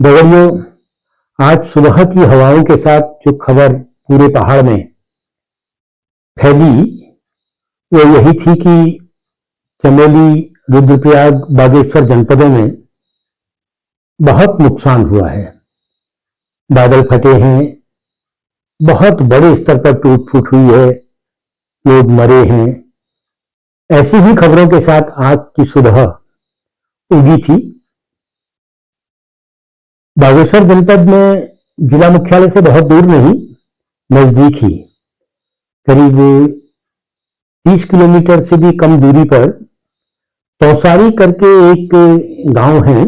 दगड़ियों, आज सुबह की हवाओं के साथ जो खबर पूरे पहाड़ में फैली वो यही थी कि चमोली, रुद्रप्रयाग, बागेश्वर जनपदों में बहुत नुकसान हुआ है। बादल फटे हैं, बहुत बड़े स्तर पर टूट फूट हुई है, लोग मरे हैं। ऐसी ही खबरों के साथ आज की सुबह उगी थी। बागेश्वर जनपद में जिला मुख्यालय से बहुत दूर नहीं, नजदीक ही, करीब 30 किलोमीटर से भी कम दूरी पर तौसारी करके एक गांव है।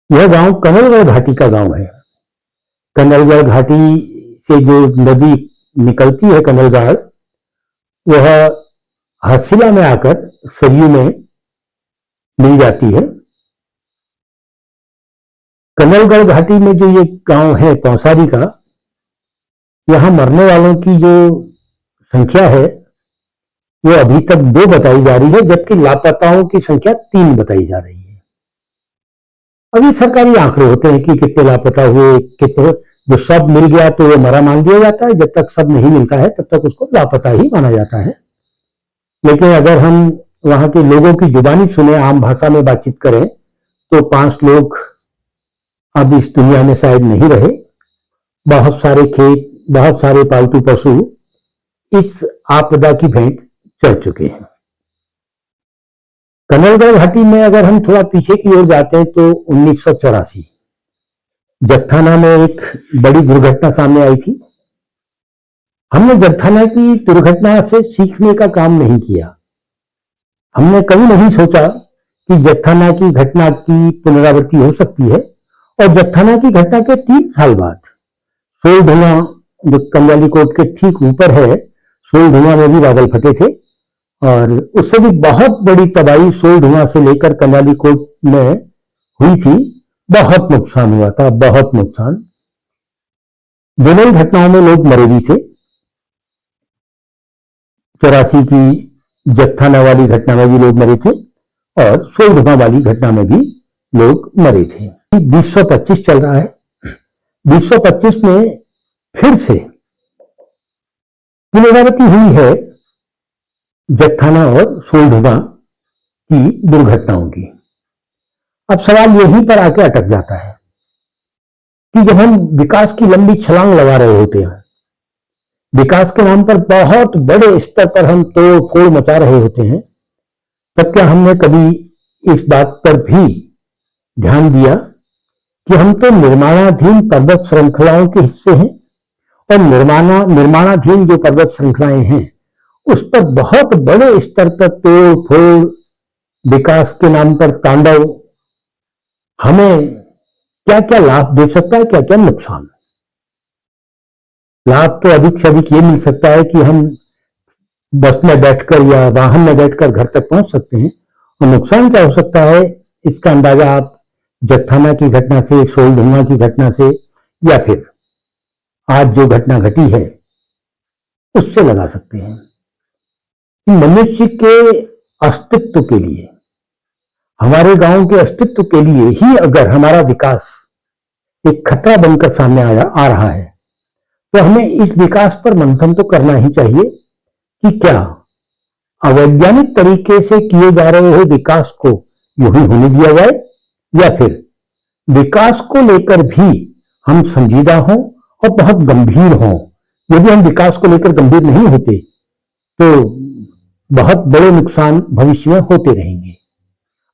यह गांव कनलगढ़ घाटी का गांव है। कनलगढ़ घाटी से जो नदी निकलती है कनलगढ़, वह हरसिला में आकर सरयू में मिल जाती है। कनलगढ़ घाटी में जो ये गांव है तौसारी का, यहां मरने वालों की जो संख्या है वो अभी तक 2 बताई जा रही है, जबकि लापताओं की संख्या 3 बताई जा रही है। अभी सरकारी आंकड़े होते हैं कि कितने लापता हुए, कितने, जो सब मिल गया तो वो मरा मान लिया जाता है, जब तक सब नहीं मिलता है तब तक उसको लापता ही माना जाता है। लेकिन अगर हम वहां के लोगों की जुबानी सुने, आम भाषा में बातचीत करें, तो 5 लोग अब इस दुनिया में शायद नहीं रहे। बहुत सारे खेत, बहुत सारे पालतू पशु इस आपदा की भेंट चढ़ चुके हैं। कनलगढ़ घाटी में अगर हम थोड़ा पीछे की ओर जाते हैं तो 1984 जत्थाना में एक बड़ी दुर्घटना सामने आई थी। हमने जत्थाना की दुर्घटना से सीखने का काम नहीं किया। हमने कभी नहीं सोचा कि जत्थाना की घटना की पुनरावृत्ति हो सकती है। और जत्थाना की घटना के 3 साल बाद सोलढुंगा, जो कंडाली कोट के ठीक ऊपर है, सोलढुंगा में भी बादल फटे थे और उससे भी बहुत बड़ी तबाही सोलढुंगा से लेकर कंडाली कोट में हुई थी। बहुत नुकसान हुआ था, बहुत नुकसान। दोनों ही घटनाओं में लोग मरे भी थे। 84 की जत्थाना वाली घटना में भी लोग मरे थे और सोलढुंगा वाली घटना में भी लोग मरे थे। 2025 चल रहा है। 2025 में फिर से पुनरावृत्ति हुई है जत्थाना और सोलढुंगा की दुर्घटनाओं की। अब सवाल यहीं पर आके अटक जाता है कि जब हम विकास की लंबी छलांग लगा रहे होते हैं, विकास के नाम पर बहुत बड़े स्तर पर हम तोड़ फोड़ मचा रहे होते हैं, तब क्या हमने कभी इस बात पर भी ध्यान दिया कि हम तो निर्माणाधीन पर्वत श्रृंखलाओं के हिस्से हैं और निर्माणाधीन जो पर्वत श्रृंखलाएं हैं उस पर बहुत बड़े स्तर पर तोड़ फोड़, विकास के नाम पर तांडव हमें क्या क्या लाभ दे सकता है, क्या क्या नुकसान। लाभ तो अधिक से अधिक ये मिल सकता है कि हम बस में बैठकर या वाहन में बैठकर घर तक पहुंच सकते हैं। और नुकसान क्या हो सकता है, इसका अंदाजा आप जत्थाना की घटना से, सोलढुंगा की घटना से, या फिर आज जो घटना घटी है उससे लगा सकते हैं। मनुष्य के अस्तित्व के लिए, हमारे गांव के अस्तित्व के लिए ही अगर हमारा विकास एक खतरा बनकर सामने आ रहा है, तो हमें इस विकास पर मंथन तो करना ही चाहिए कि क्या अवैज्ञानिक तरीके से किए जा रहे हैं विकास को यूं ही होने दिया जाए, या फिर विकास को लेकर भी हम संजीदा हों और बहुत गंभीर हों। यदि हम विकास को लेकर गंभीर नहीं होते तो बहुत बड़े नुकसान भविष्य में होते रहेंगे।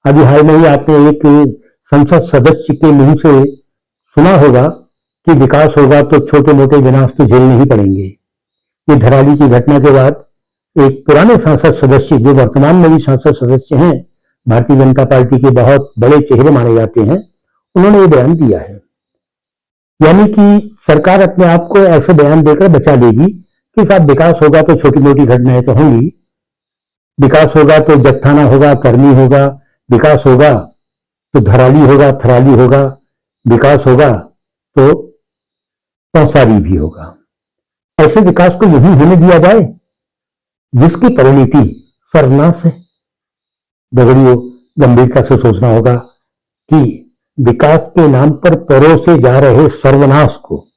अभी हाल में ही आपने एक संसद सदस्य के मुंह से सुना होगा कि विकास होगा तो छोटे मोटे विनाश तो झेलने ही पड़ेंगे। ये धराली की घटना के बाद एक पुराने संसद सदस्य, जो वर्तमान में भी संसद सदस्य हैं, भारतीय जनता पार्टी के बहुत बड़े चेहरे माने जाते हैं, उन्होंने ये बयान दिया है। यानी कि सरकार अपने आप को ऐसे बयान देकर बचा लेगी कि साहब विकास होगा तो छोटी मोटी घटनाएं तो होंगी, विकास होगा तो जत्थाना होगा, करनी होगा, विकास होगा तो धराली होगा, थराली होगा, विकास होगा तो तौसारी भी होगा। ऐसे विकास को यही होने दिया जाए जिसकी परिणति सर्वनाश है। दगड़ियों, गंभीरता से सोचना होगा कि विकास के नाम पर परोसे जा रहे सर्वनाश को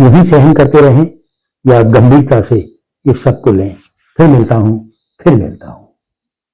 यूं ही सहन करते रहें या गंभीरता से इस सब को लें। फिर मिलता हूं।